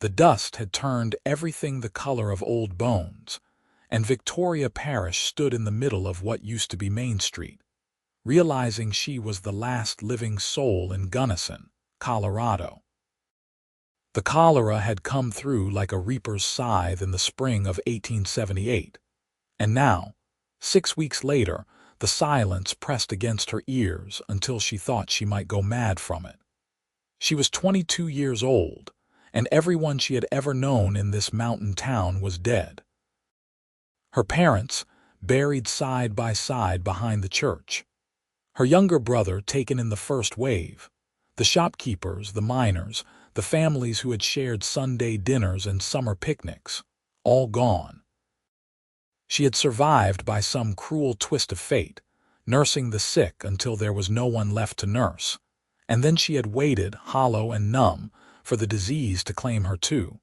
The dust had turned everything the color of old bones, and Victoria Parish stood in the middle of what used to be Main Street, realizing she was the last living soul in Gunnison, Colorado. The cholera had come through like a reaper's scythe in the spring of 1878, and now, 6 weeks later, the silence pressed against her ears until she thought she might go mad from it. She was 22 years old, and everyone she had ever known in this mountain town was dead. Her parents, buried side by side behind the church. Her younger brother taken in the first wave. The shopkeepers, the miners, the families who had shared Sunday dinners and summer picnics, all gone. She had survived by some cruel twist of fate, nursing the sick until there was no one left to nurse, and then she had waited, hollow and numb, for the disease to claim her too.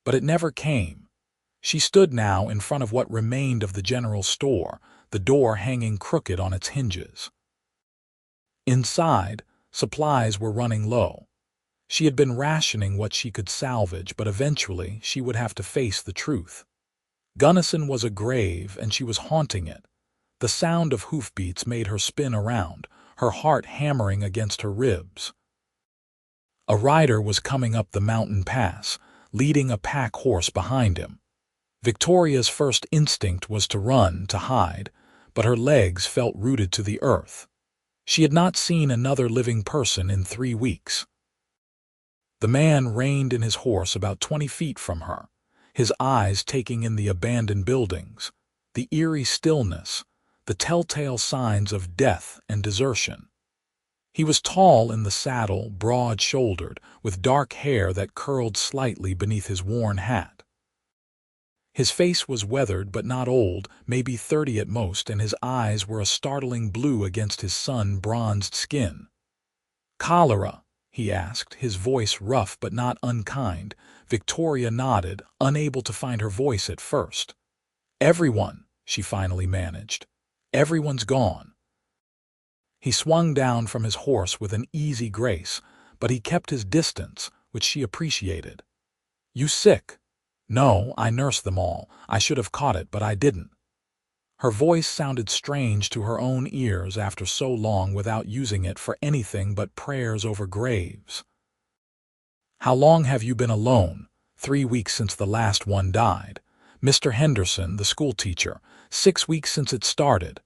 But it never came. She stood now in front of what remained of the general store, the door hanging crooked on its hinges. Inside, supplies were running low. She had been rationing what she could salvage, but eventually she would have to face the truth. Gunnison was a grave, and she was haunting it. The sound of hoofbeats made her spin around, her heart hammering against her ribs. A rider was coming up the mountain pass, leading a pack horse behind him. Victoria's first instinct was to run, to hide, but her legs felt rooted to the earth. She had not seen another living person in 3 weeks. The man reined in his horse about 20 feet from her, his eyes taking in the abandoned buildings, the eerie stillness, the telltale signs of death and desertion. He was tall in the saddle, broad-shouldered, with dark hair that curled slightly beneath his worn hat. His face was weathered but not old, maybe 30 at most, and his eyes were a startling blue against his sun-bronzed skin. "Cholera?" he asked, his voice rough but not unkind. Victoria nodded, unable to find her voice at first. "Everyone," she finally managed. "Everyone's gone." He swung down from his horse with an easy grace, but he kept his distance, which she appreciated. "You sick?" "No, I nursed them all. I should have caught it, but I didn't." Her voice sounded strange to her own ears after so long without using it for anything but prayers over graves. "How long have you been alone?" "3 weeks since the last one died. Mr. Henderson, the schoolteacher, 6 weeks since it started."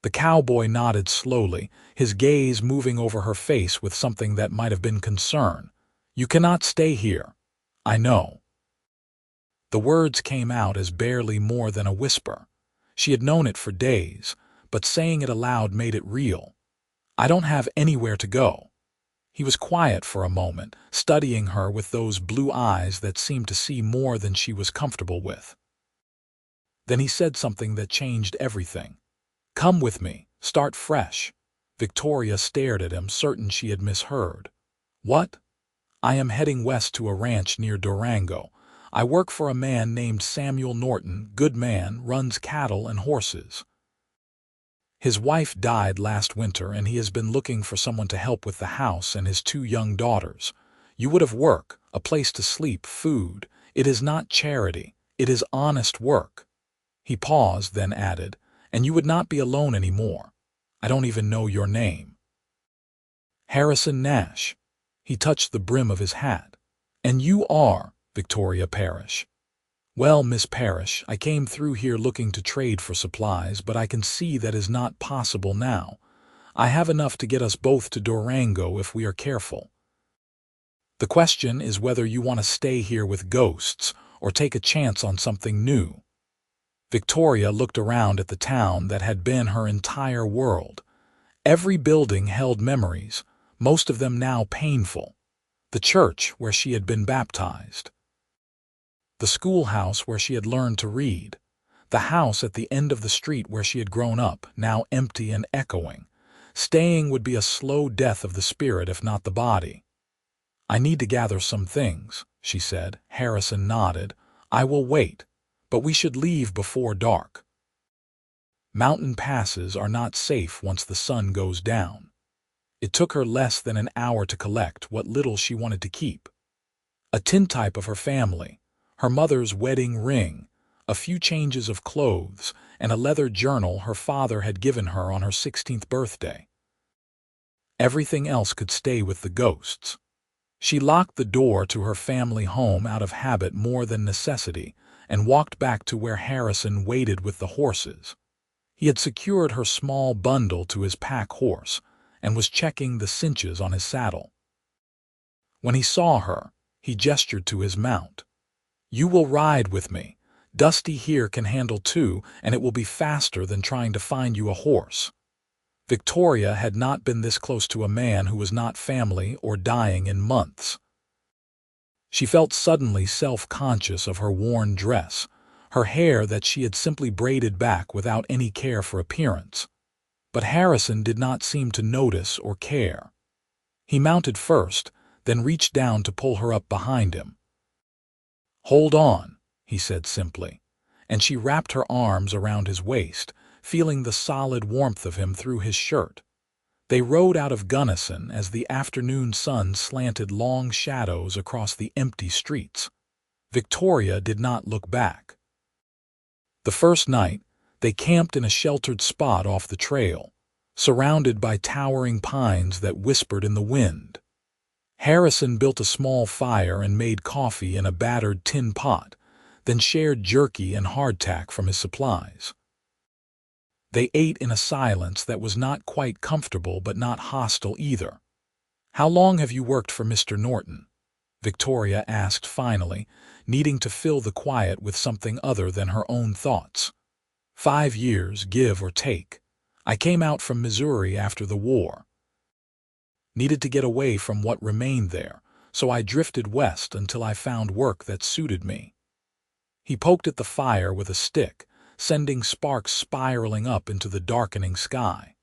The cowboy nodded slowly, his gaze moving over her face with something that might have been concern. "You cannot stay here." "I know." The words came out as barely more than a whisper. She had known it for days, but saying it aloud made it real. "I don't have anywhere to go." He was quiet for a moment, studying her with those blue eyes that seemed to see more than she was comfortable with. Then he said something that changed everything. "Come with me, start fresh." Victoria stared at him, certain she had misheard. "What?" "I am heading west to a ranch near Durango. I work for a man named Samuel Norton, good man, runs cattle and horses. His wife died last winter, and he has been looking for someone to help with the house and his 2 young daughters. You would have work, a place to sleep, food. It is not charity, it is honest work." He paused, then added, "And you would not be alone anymore. I don't even know your name." "Harrison Nash." He touched the brim of his hat. "And you are Victoria Parish." "Well, Miss Parish, I came through here looking to trade for supplies, but I can see that is not possible now. I have enough to get us both to Durango if we are careful. The question is whether you want to stay here with ghosts or take a chance on something new." Victoria looked around at the town that had been her entire world. Every building held memories, most of them now painful. The church where she had been baptized. The schoolhouse where she had learned to read. The house at the end of the street where she had grown up, now empty and echoing. Staying would be a slow death of the spirit if not the body. "I need to gather some things," she said. Harrison nodded. "I will wait, but we should leave before dark. Mountain passes are not safe once the sun goes down." It took her less than an hour to collect what little she wanted to keep. A tintype of her family, her mother's wedding ring, a few changes of clothes, and a leather journal her father had given her on her 16th birthday. Everything else could stay with the ghosts. She locked the door to her family home out of habit more than necessity and walked back to where Harrison waited with the horses. He had secured her small bundle to his pack horse and was checking the cinches on his saddle. When he saw her, he gestured to his mount. "You will ride with me. Dusty here can handle two, and it will be faster than trying to find you a horse." Victoria had not been this close to a man who was not family or dying in months. She felt suddenly self-conscious of her worn dress, her hair that she had simply braided back without any care for appearance. But Harrison did not seem to notice or care. He mounted first, then reached down to pull her up behind him. "Hold on," he said simply, and she wrapped her arms around his waist, feeling the solid warmth of him through his shirt. They rode out of Gunnison as the afternoon sun slanted long shadows across the empty streets. Victoria did not look back. The first night, they camped in a sheltered spot off the trail, surrounded by towering pines that whispered in the wind. Harrison built a small fire and made coffee in a battered tin pot, then shared jerky and hardtack from his supplies. They ate in a silence that was not quite comfortable but not hostile either. "How long have you worked for Mr. Norton?" Victoria asked finally, needing to fill the quiet with something other than her own thoughts. "5 years, give or take. I came out from Missouri after the war. Needed to get away from what remained there, so I drifted west until I found work that suited me." He poked at the fire with a stick, sending sparks spiraling up into the darkening sky.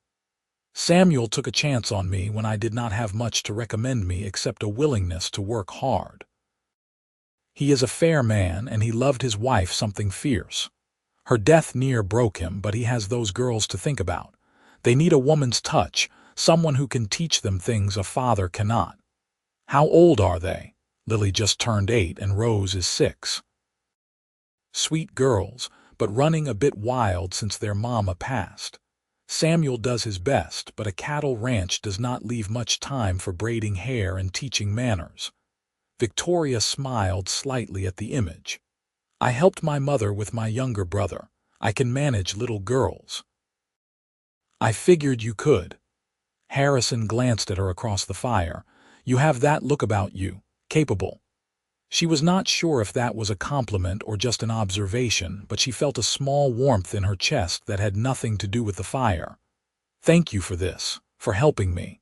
"Samuel took a chance on me when I did not have much to recommend me except a willingness to work hard. He is a fair man, and he loved his wife something fierce. Her death near broke him, but he has those girls to think about. They need a woman's touch, someone who can teach them things a father cannot." "How old are they?" Lily just turned 8 and Rose is 6. "Sweet girls, but running a bit wild since their mama passed. Samuel does his best, but a cattle ranch does not leave much time for braiding hair and teaching manners." Victoria smiled slightly at the image. "I helped my mother with my younger brother. I can manage little girls." "I figured you could." Harrison glanced at her across the fire. "You have that look about you, capable." She was not sure if that was a compliment or just an observation, but she felt a small warmth in her chest that had nothing to do with the fire. "Thank you for this, for helping me."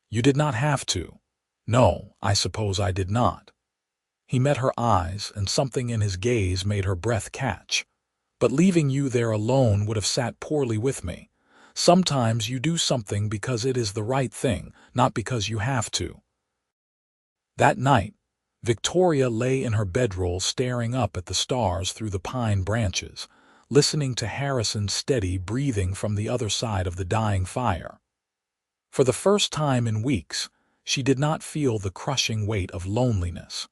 "You did not have to." "No, I suppose I did not." He met her eyes, and something in his gaze made her breath catch. "But leaving you there alone would have sat poorly with me. Sometimes you do something because it is the right thing, not because you have to." That night, Victoria lay in her bedroll staring up at the stars through the pine branches, listening to Harrison's steady breathing from the other side of the dying fire. For the first time in weeks, she did not feel the crushing weight of loneliness.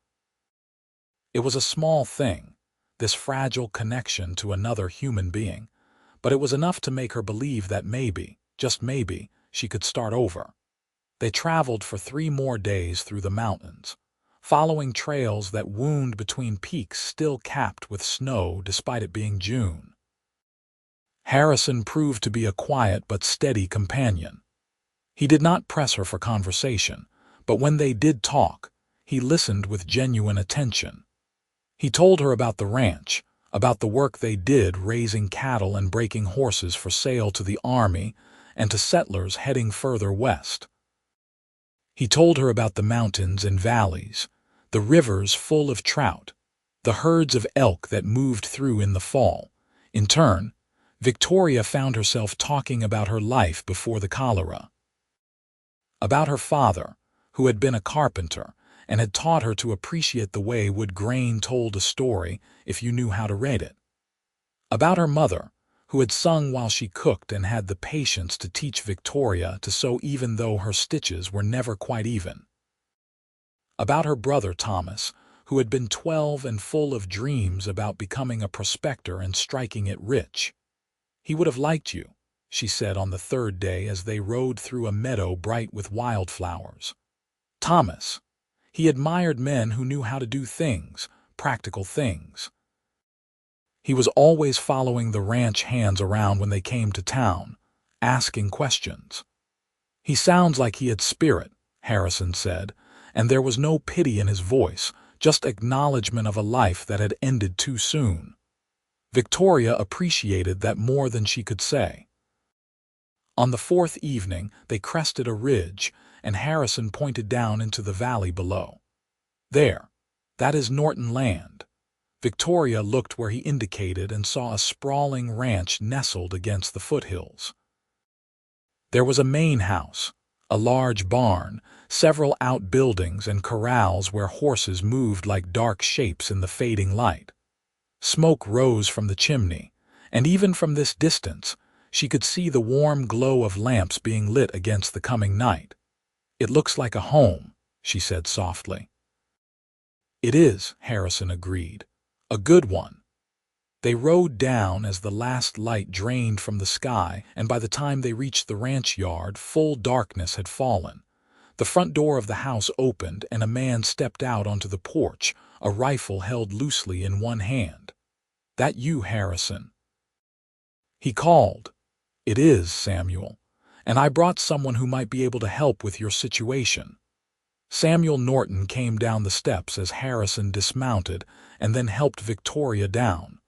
It was a small thing, this fragile connection to another human being, but it was enough to make her believe that maybe, just maybe, she could start over. They traveled for 3 more days through the mountains, following trails that wound between peaks still capped with snow despite it being June. Harrison proved to be a quiet but steady companion. He did not press her for conversation, but when they did talk, he listened with genuine attention. He told her about the ranch, about the work they did raising cattle and breaking horses for sale to the army and to settlers heading further west. He told her about the mountains and valleys, the rivers full of trout, the herds of elk that moved through in the fall. In turn, Victoria found herself talking about her life before the cholera. About her father, who had been a carpenter and had taught her to appreciate the way wood grain told a story if you knew how to read it. About her mother, who had sung while she cooked and had the patience to teach Victoria to sew even though her stitches were never quite even. about her brother Thomas, who had been 12 and full of dreams about becoming a prospector and striking it rich. "He would have liked you," she said on the third day as they rode through a meadow bright with wildflowers. Thomas. He admired men who knew how to do things, practical things. He was always following the ranch hands around when they came to town, asking questions. "He sounds like he had spirit," Harrison said, and there was no pity in his voice, just acknowledgement of a life that had ended too soon. Victoria appreciated that more than she could say. On the fourth evening, they crested a ridge, and Harrison pointed down into the valley below. "There, that is Norton land." Victoria looked where he indicated and saw a sprawling ranch nestled against the foothills. There was a main house, a large barn, several outbuildings and corrals where horses moved like dark shapes in the fading light. Smoke rose from the chimney, and even from this distance, she could see the warm glow of lamps being lit against the coming night. "It looks like a home," she said softly. "It is," Harrison agreed. "A good one." They rode down as the last light drained from the sky, and by the time they reached the ranch yard, full darkness had fallen. The front door of the house opened, and a man stepped out onto the porch, a rifle held loosely in one hand. "That you, Harrison?" he called. "It is, Samuel, and I brought someone who might be able to help with your situation." Samuel Norton came down the steps as Harrison dismounted and then helped Victoria down.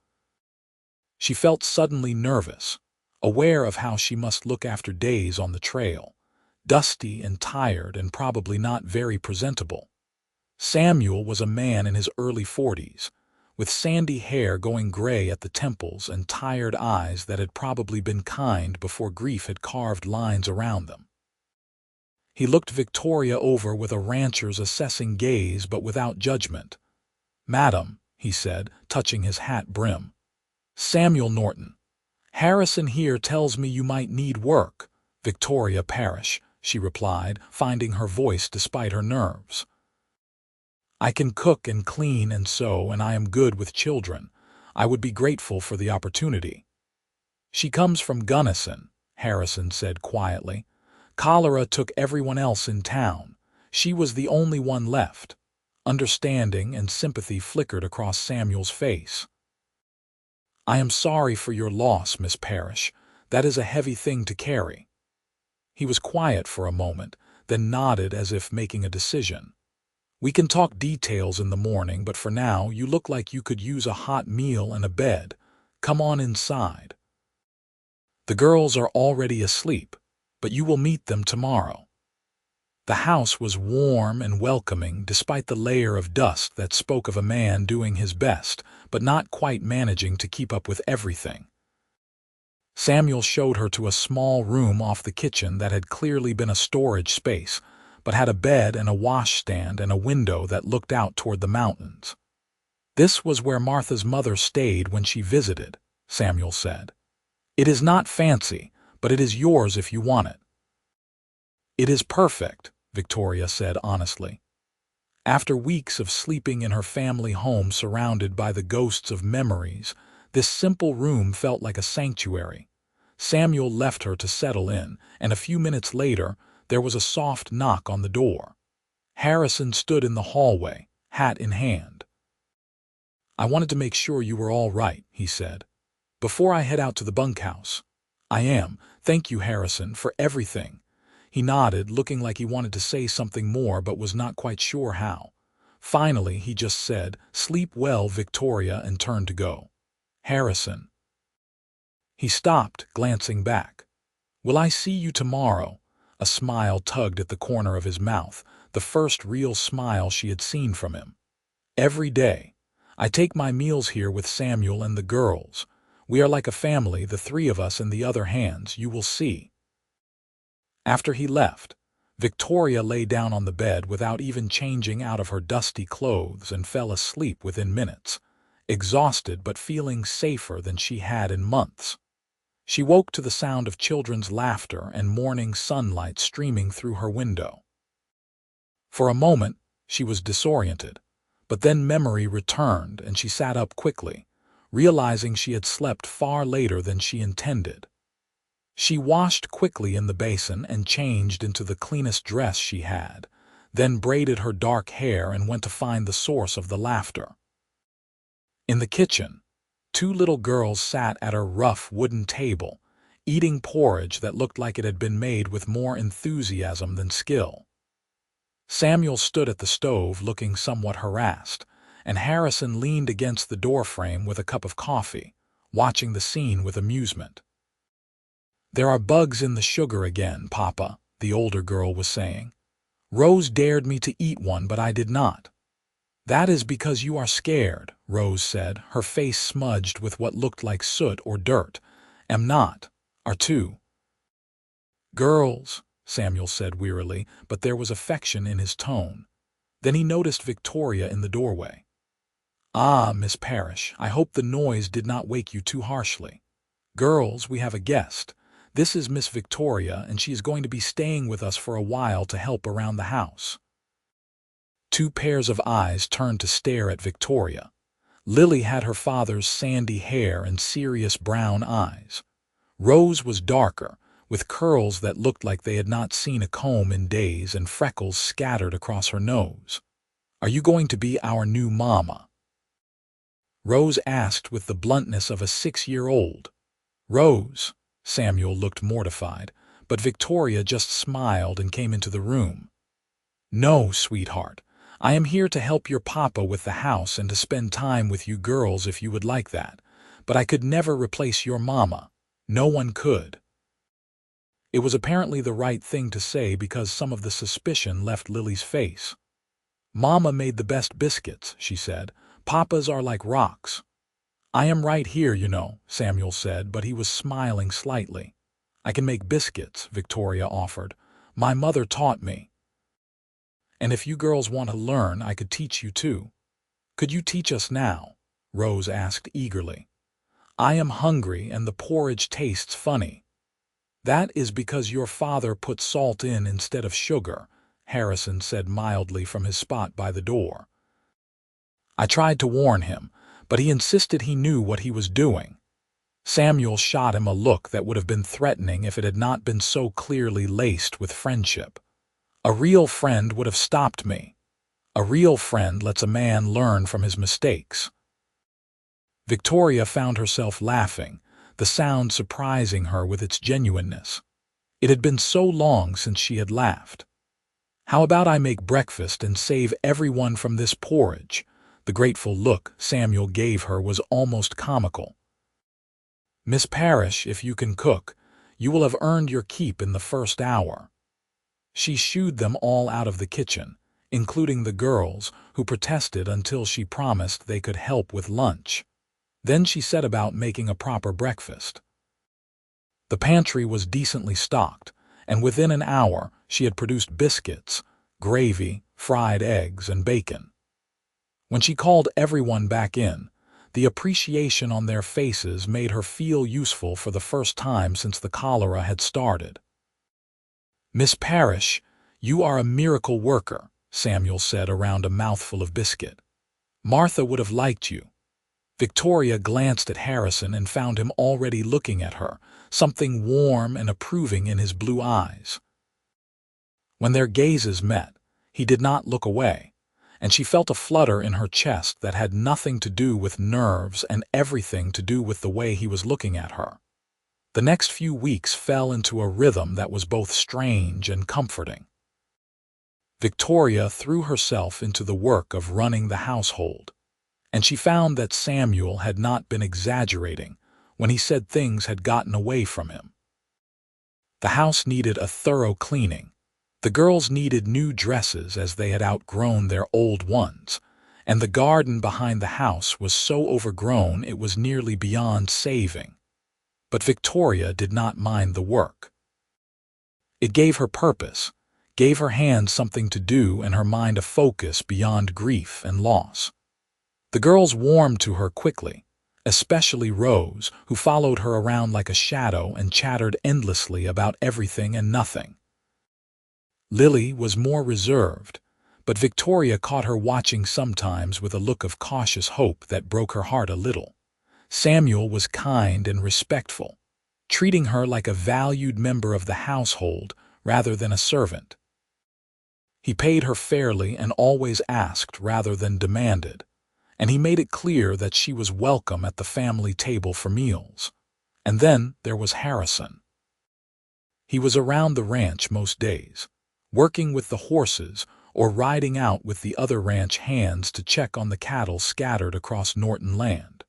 She felt suddenly nervous, aware of how she must look after days on the trail, dusty and tired and probably not very presentable. Samuel was a man in his early 40s, with sandy hair going gray at the temples and tired eyes that had probably been kind before grief had carved lines around them. He looked Victoria over with a rancher's assessing gaze but without judgment. "Madam," he said, touching his hat brim. "Samuel Norton. Harrison here tells me you might need work." "Victoria Parish," she replied, finding her voice despite her nerves. "I can cook and clean and sew, and I am good with children. I would be grateful for the opportunity." "She comes from Gunnison," Harrison said quietly. "Cholera took everyone else in town. She was the only one left." Understanding and sympathy flickered across Samuel's face. "I am sorry for your loss, Miss Parish. That is a heavy thing to carry." He was quiet for a moment, then nodded as if making a decision. "We can talk details in the morning, but for now you look like you could use a hot meal and a bed. Come on inside. The girls are already asleep, but you will meet them tomorrow." The house was warm and welcoming despite the layer of dust that spoke of a man doing his best, but not quite managing to keep up with everything. Samuel showed her to a small room off the kitchen that had clearly been a storage space, but had a bed and a washstand and a window that looked out toward the mountains. "This was where Martha's mother stayed when she visited," Samuel said. "It is not fancy, but it is yours if you want it." "It is perfect," Victoria said honestly. After weeks of sleeping in her family home surrounded by the ghosts of memories, this simple room felt like a sanctuary. Samuel left her to settle in, and a few minutes later, there was a soft knock on the door. Harrison stood in the hallway, hat in hand. "I wanted to make sure you were all right," he said, "before I head out to the bunkhouse." "I am. Thank you, Harrison, for everything." He nodded, looking like he wanted to say something more but was not quite sure how. Finally, he just said, "Sleep well, Victoria," and turned to go. "Harrison." He stopped, glancing back. "Will I see you tomorrow?" A smile tugged at the corner of his mouth, the first real smile she had seen from him. "Every day. I take my meals here with Samuel and the girls. We are like a family, the three of us and the other hands, you will see." After he left, Victoria lay down on the bed without even changing out of her dusty clothes and fell asleep within minutes, exhausted but feeling safer than she had in months. She woke to the sound of children's laughter and morning sunlight streaming through her window. For a moment, She was disoriented, but then memory returned and she sat up quickly, realizing she had slept far later than she intended. She washed quickly in the basin and changed into the cleanest dress she had, then braided her dark hair and went to find the source of the laughter. In the kitchen, two little girls sat at a rough wooden table, eating porridge that looked like it had been made with more enthusiasm than skill. Samuel stood at the stove looking somewhat harassed, and Harrison leaned against the doorframe with a cup of coffee, watching the scene with amusement. "There are bugs in the sugar again, Papa," the older girl was saying. "Rose dared me to eat one, but I did not." "That is because you are scared," Rose said, her face smudged with what looked like soot or dirt. "Am not. Are too." "Girls," Samuel said wearily, but there was affection in his tone. Then he noticed Victoria in the doorway. "Ah, Miss Parish, I hope the noise did not wake you too harshly. Girls, we have a guest. This is Miss Victoria, and she is going to be staying with us for a while to help around the house." Two pairs of eyes turned to stare at Victoria. Lily had her father's sandy hair and serious brown eyes. Rose was darker, with curls that looked like they had not seen a comb in days and freckles scattered across her nose. "Are you going to be our new mama?" Rose asked with the bluntness of a 6-year-old. "Rose," Samuel looked mortified, but Victoria just smiled and came into the room. "No, sweetheart. I am here to help your papa with the house and to spend time with you girls if you would like that, but I could never replace your mama. No one could." It was apparently the right thing to say because some of the suspicion left Lily's face. "Mama made the best biscuits," she said. "Papa's are like rocks." "I am right here, you know," Samuel said, but he was smiling slightly. "I can make biscuits," Victoria offered. "My mother taught me. And if you girls want to learn, I could teach you too." "Could you teach us now?" Rose asked eagerly. "I am hungry and the porridge tastes funny." "That is because your father put salt in instead of sugar," Harrison said mildly from his spot by the door. "I tried to warn him, but he insisted he knew what he was doing." Samuel shot him a look that would have been threatening if it had not been so clearly laced with friendship. "A real friend would have stopped me. A real friend lets a man learn from his mistakes." Victoria found herself laughing, the sound surprising her with its genuineness. It had been so long since she had laughed. "How about I make breakfast and save everyone from this porridge?" The grateful look Samuel gave her was almost comical. "Miss Parish, if you can cook, you will have earned your keep in the first hour." She shooed them all out of the kitchen, including the girls, who protested until she promised they could help with lunch. Then she set about making a proper breakfast. The pantry was decently stocked, and within an hour she had produced biscuits, gravy, fried eggs, and bacon. When she called everyone back in, the appreciation on their faces made her feel useful for the first time since the cholera had started. "Miss Parish, you are a miracle worker," Samuel said around a mouthful of biscuit. "Martha would have liked you." Victoria glanced at Harrison and found him already looking at her, something warm and approving in his blue eyes. When their gazes met, he did not look away, and she felt a flutter in her chest that had nothing to do with nerves and everything to do with the way he was looking at her. The next few weeks fell into a rhythm that was both strange and comforting. Victoria threw herself into the work of running the household, and she found that Samuel had not been exaggerating when he said things had gotten away from him. The house needed a thorough cleaning. The girls needed new dresses as they had outgrown their old ones, and the garden behind the house was so overgrown it was nearly beyond saving. But Victoria did not mind the work. It gave her purpose, gave her hands something to do and her mind a focus beyond grief and loss. The girls warmed to her quickly, especially Rose, who followed her around like a shadow and chattered endlessly about everything and nothing. Lily was more reserved, but Victoria caught her watching sometimes with a look of cautious hope that broke her heart a little. Samuel was kind and respectful, treating her like a valued member of the household rather than a servant. He paid her fairly and always asked rather than demanded, and he made it clear that she was welcome at the family table for meals. And then there was Harrison. He was around the ranch most days, working with the horses or riding out with the other ranch hands to check on the cattle scattered across Norton land.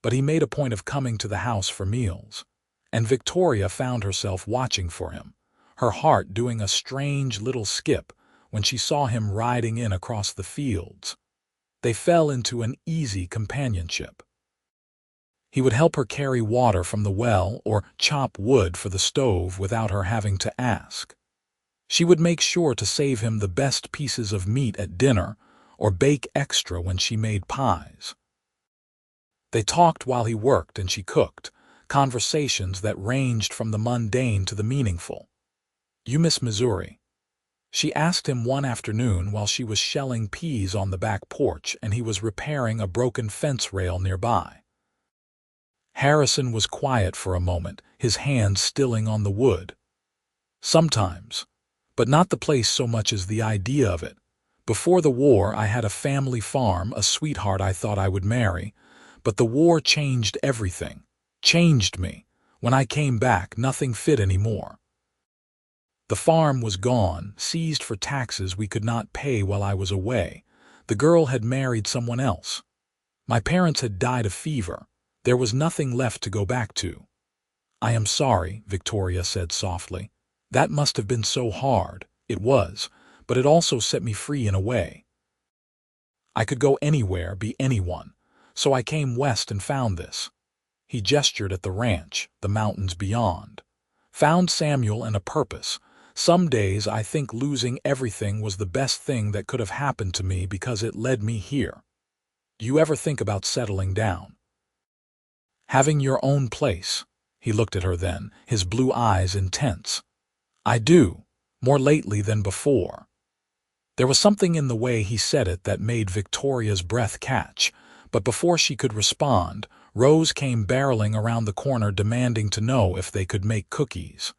But he made a point of coming to the house for meals, and Victoria found herself watching for him, her heart doing a strange little skip when she saw him riding in across the fields. They fell into an easy companionship. He would help her carry water from the well or chop wood for the stove without her having to ask. She would make sure to save him the best pieces of meat at dinner or bake extra when she made pies. They talked while he worked and she cooked, conversations that ranged from the mundane to the meaningful. "You miss Missouri?" She asked him one afternoon while she was shelling peas on the back porch and he was repairing a broken fence rail nearby. Harrison was quiet for a moment, his hands stilling on the wood. "Sometimes, but not the place so much as the idea of it. Before the war, I had a family farm, a sweetheart I thought I would marry, but the war changed everything, changed me. When I came back, nothing fit anymore. The farm was gone, seized for taxes we could not pay while I was away. The girl had married someone else. My parents had died of fever. There was nothing left to go back to." "I am sorry," Victoria said softly. "That must have been so hard." "It was, but it also set me free in a way. I could go anywhere, be anyone. So I came west and found this." He gestured at the ranch, the mountains beyond. "Found Samuel and a purpose. Some days I think losing everything was the best thing that could have happened to me because it led me here. Do you ever think about settling down? Having your own place?" He looked at her then, his blue eyes intense. "I do, more lately than before." There was something in the way he said it that made Victoria's breath catch, but before she could respond, Rose came barreling around the corner demanding to know if they could make cookies.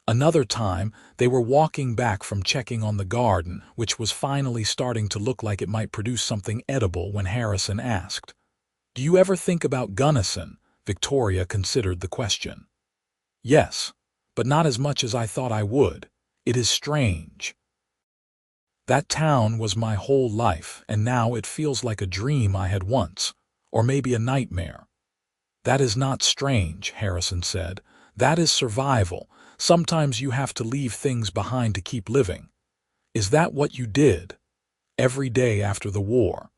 Another time, they were walking back from checking on the garden, which was finally starting to look like it might produce something edible when Harrison asked, "Do you ever think about Gunnison?" Victoria considered the question. "Yes, but not as much as I thought I would. It is strange. That town was my whole life, and now it feels like a dream I had once, or maybe a nightmare." "That is not strange," Harrison said. "That is survival. Sometimes you have to leave things behind to keep living. Is that what you did? Every day after the war?"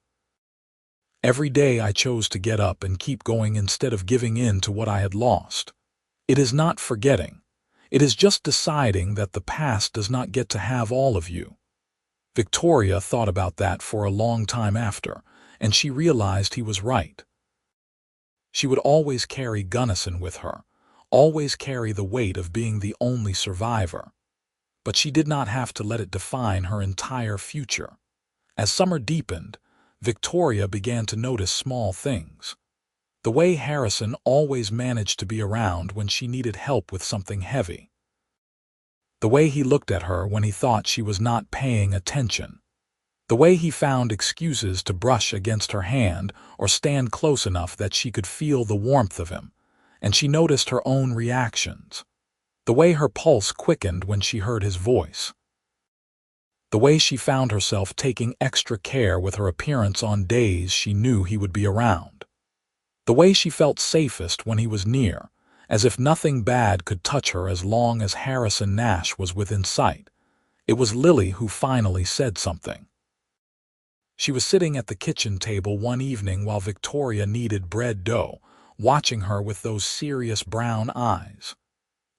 "Every day I chose to get up and keep going instead of giving in to what I had lost. It is not forgetting. It is just deciding that the past does not get to have all of you." Victoria thought about that for a long time after, and she realized he was right. She would always carry Gunnison with her, always carry the weight of being the only survivor. But she did not have to let it define her entire future. As summer deepened, Victoria began to notice small things. The way Harrison always managed to be around when she needed help with something heavy. The way he looked at her when he thought she was not paying attention. The way he found excuses to brush against her hand or stand close enough that she could feel the warmth of him, and she noticed her own reactions. The way her pulse quickened when she heard his voice. The way she found herself taking extra care with her appearance on days she knew he would be around. The way she felt safest when he was near, as if nothing bad could touch her as long as Harrison Nash was within sight. It was Lily who finally said something. She was sitting at the kitchen table one evening while Victoria kneaded bread dough, watching her with those serious brown eyes.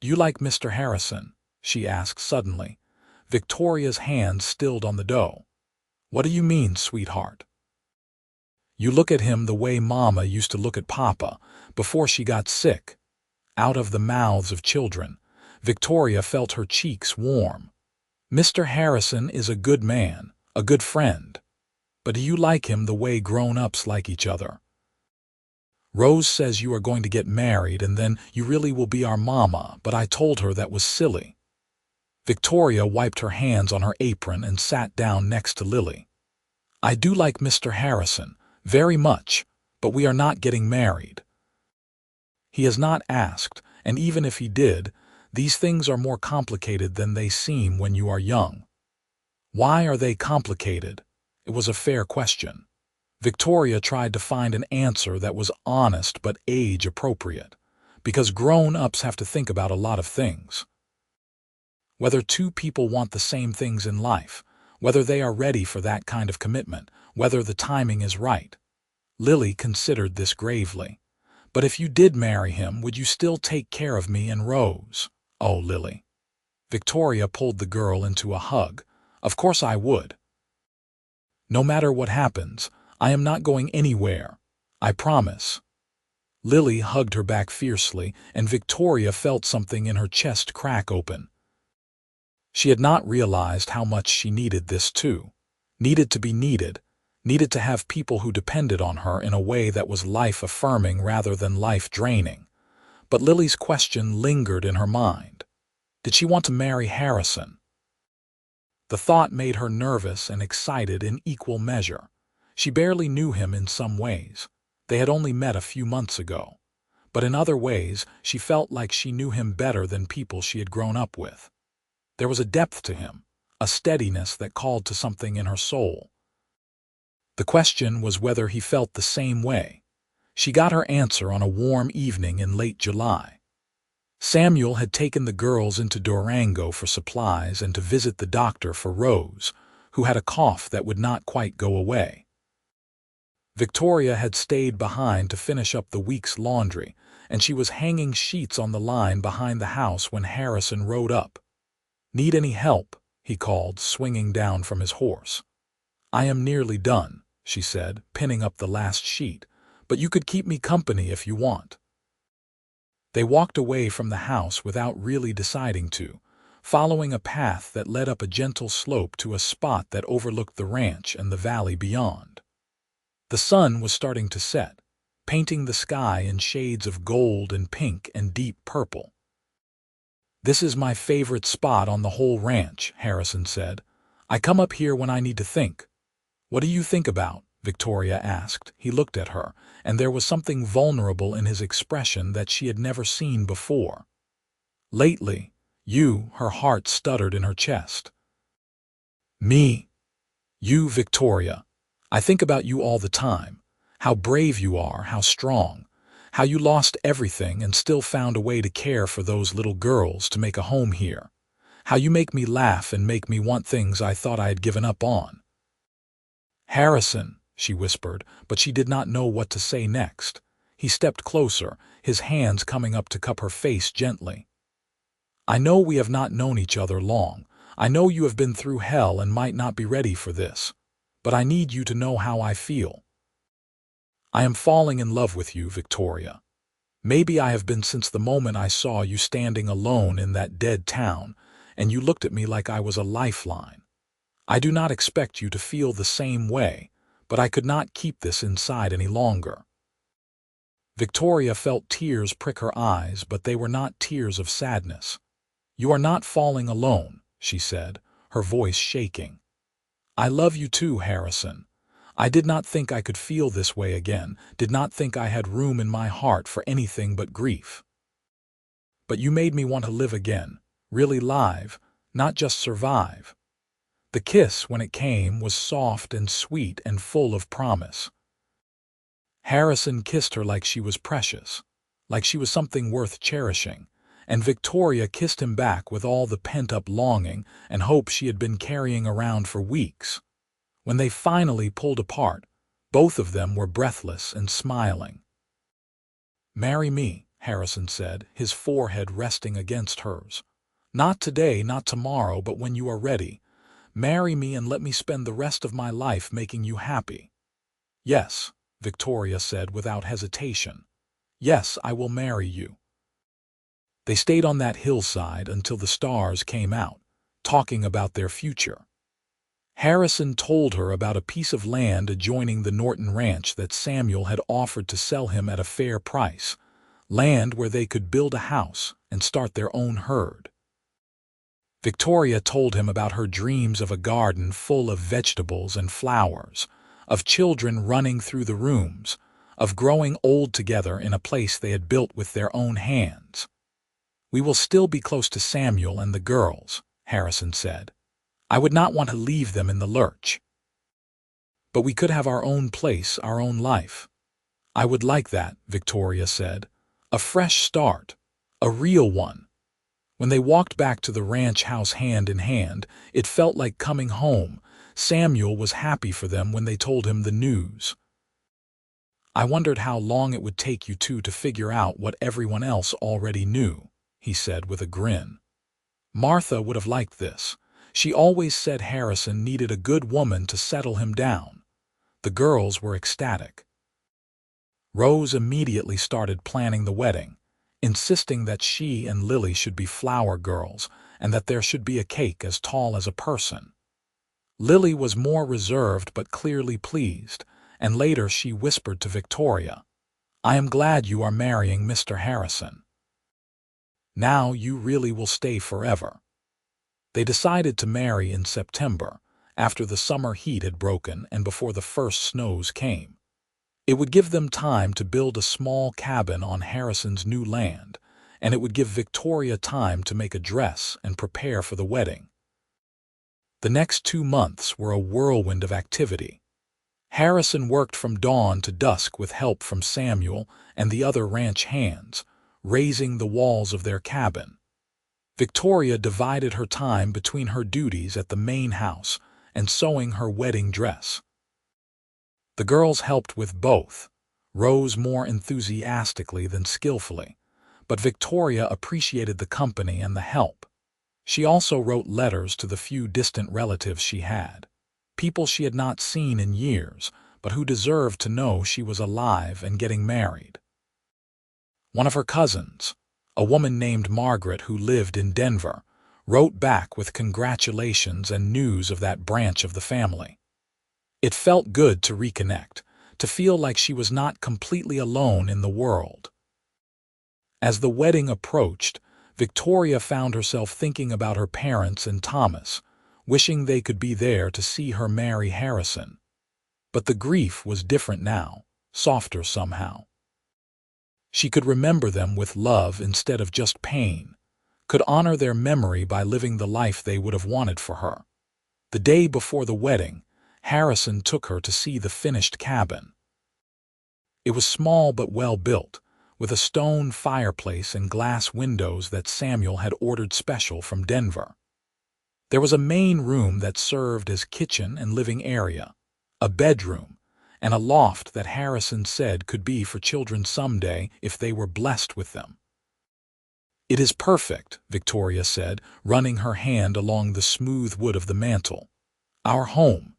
"Do you like Mr. Harrison?" she asked suddenly. Victoria's hand stilled on the dough. "What do you mean, sweetheart?" "You look at him the way Mama used to look at Papa, before she got sick." Out of the mouths of children, Victoria felt her cheeks warm. Mr. Harrison is a good man, a good friend. But do you like him the way grown-ups like each other? Rose says you are going to get married and then you really will be our mama, but I told her that was silly. Victoria wiped her hands on her apron and sat down next to Lily. I do like Mr. Harrison, very much, but we are not getting married. He has not asked, and even if he did, these things are more complicated than they seem when you are young. Why are they complicated? It was a fair question. Victoria tried to find an answer that was honest but age-appropriate, because grown-ups have to think about a lot of things. Whether two people want the same things in life, whether they are ready for that kind of commitment, whether the timing is right. Lily considered this gravely. But if you did marry him, would you still take care of me and Rose? Oh, Lily. Victoria pulled the girl into a hug. Of course I would. No matter what happens, I am not going anywhere. I promise. Lily hugged her back fiercely, and Victoria felt something in her chest crack open. She had not realized how much she needed this too. Needed to be needed. Needed to have people who depended on her in a way that was life-affirming rather than life-draining. But Lily's question lingered in her mind. Did she want to marry Harrison? The thought made her nervous and excited in equal measure. She barely knew him in some ways. They had only met a few months ago. But in other ways, she felt like she knew him better than people she had grown up with. There was a depth to him, a steadiness that called to something in her soul. The question was whether he felt the same way. She got her answer on a warm evening in late July. Samuel had taken the girls into Durango for supplies and to visit the doctor for Rose, who had a cough that would not quite go away. Victoria had stayed behind to finish up the week's laundry, and she was hanging sheets on the line behind the house when Harrison rode up. "Need any help?" he called, swinging down from his horse. "I am nearly done," she said, pinning up the last sheet, "but you could keep me company if you want." They walked away from the house without really deciding to, following a path that led up a gentle slope to a spot that overlooked the ranch and the valley beyond. The sun was starting to set, painting the sky in shades of gold and pink and deep purple. "This is my favorite spot on the whole ranch," Harrison said. "I come up here when I need to think." "What do you think about?" Victoria asked. He looked at her, and there was something vulnerable in his expression that she had never seen before. "Lately, you," her heart stuttered in her chest. "Me? You, Victoria. I think about you all the time. How brave you are, how strong. How you lost everything and still found a way to care for those little girls, to make a home here. How you make me laugh and make me want things I thought I had given up on." "Harrison," she whispered, but she did not know what to say next. He stepped closer, his hands coming up to cup her face gently. "I know we have not known each other long. I know you have been through hell and might not be ready for this. But I need you to know how I feel. I am falling in love with you, Victoria. Maybe I have been since the moment I saw you standing alone in that dead town, and you looked at me like I was a lifeline. I do not expect you to feel the same way, but I could not keep this inside any longer." Victoria felt tears prick her eyes, but they were not tears of sadness. "You are not falling alone," she said, her voice shaking. "I love you too, Harrison. I did not think I could feel this way again, did not think I had room in my heart for anything but grief. But you made me want to live again, really live, not just survive." The kiss, when it came, was soft and sweet and full of promise. Harrison kissed her like she was precious, like she was something worth cherishing, and Victoria kissed him back with all the pent-up longing and hope she had been carrying around for weeks. When they finally pulled apart, both of them were breathless and smiling. "Marry me," Harrison said, his forehead resting against hers. "Not today, not tomorrow, but when you are ready. Marry me and let me spend the rest of my life making you happy." "Yes," Victoria said without hesitation. "Yes, I will marry you." They stayed on that hillside until the stars came out, talking about their future. Harrison told her about a piece of land adjoining the Norton Ranch that Samuel had offered to sell him at a fair price, land where they could build a house and start their own herd. Victoria told him about her dreams of a garden full of vegetables and flowers, of children running through the rooms, of growing old together in a place they had built with their own hands. "We will still be close to Samuel and the girls," Harrison said. "I would not want to leave them in the lurch. But we could have our own place, our own life." "I would like that," Victoria said. "A fresh start, a real one." When they walked back to the ranch house hand in hand, it felt like coming home. Samuel was happy for them when they told him the news. "I wondered how long it would take you two to figure out what everyone else already knew," he said with a grin. Martha would have liked this. She always said Harrison needed a good woman to settle him down. The girls were ecstatic. Rose immediately started planning the wedding, insisting that she and Lily should be flower girls and that there should be a cake as tall as a person. Lily was more reserved but clearly pleased, and later she whispered to Victoria, "I am glad you are marrying Mr. Harrison. Now you really will stay forever." They decided to marry in September, after the summer heat had broken and before the first snows came. It would give them time to build a small cabin on Harrison's new land, and it would give Victoria time to make a dress and prepare for the wedding. The next 2 months were a whirlwind of activity. Harrison worked from dawn to dusk with help from Samuel and the other ranch hands, raising the walls of their cabin. Victoria divided her time between her duties at the main house and sewing her wedding dress. The girls helped with both, Rose more enthusiastically than skillfully, but Victoria appreciated the company and the help. She also wrote letters to the few distant relatives she had, people she had not seen in years, but who deserved to know she was alive and getting married. One of her cousins, a woman named Margaret who lived in Denver, wrote back with congratulations and news of that branch of the family. It felt good to reconnect, to feel like she was not completely alone in the world. As the wedding approached, Victoria found herself thinking about her parents and Thomas, wishing they could be there to see her marry Harrison. But the grief was different now, softer somehow. She could remember them with love instead of just pain, could honor their memory by living the life they would have wanted for her. The day before the wedding, Harrison took her to see the finished cabin. It was small but well built, with a stone fireplace and glass windows that Samuel had ordered special from Denver. There was a main room that served as kitchen and living area, a bedroom, and a loft that Harrison said could be for children someday if they were blessed with them. "It is perfect," Victoria said, running her hand along the smooth wood of the mantel. "Our home."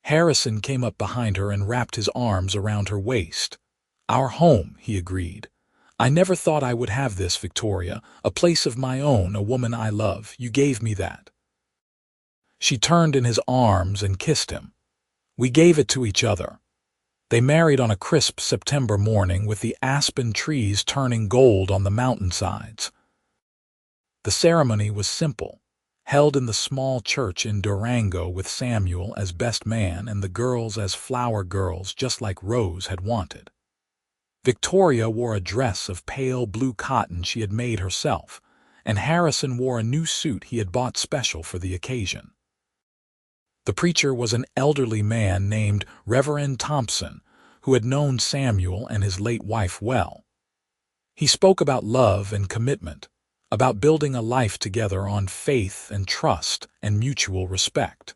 Harrison came up behind her and wrapped his arms around her waist. "Our home," he agreed. "I never thought I would have this, Victoria, a place of my own, a woman I love. You gave me that." She turned in his arms and kissed him. "We gave it to each other." They married on a crisp September morning with the aspen trees turning gold on the mountainsides. The ceremony was simple, held in the small church in Durango with Samuel as best man and the girls as flower girls just like Rose had wanted. Victoria wore a dress of pale blue cotton she had made herself, and Harrison wore a new suit he had bought special for the occasion. The preacher was an elderly man named Reverend Thompson, who had known Samuel and his late wife well. He spoke about love and commitment, about building a life together on faith and trust and mutual respect.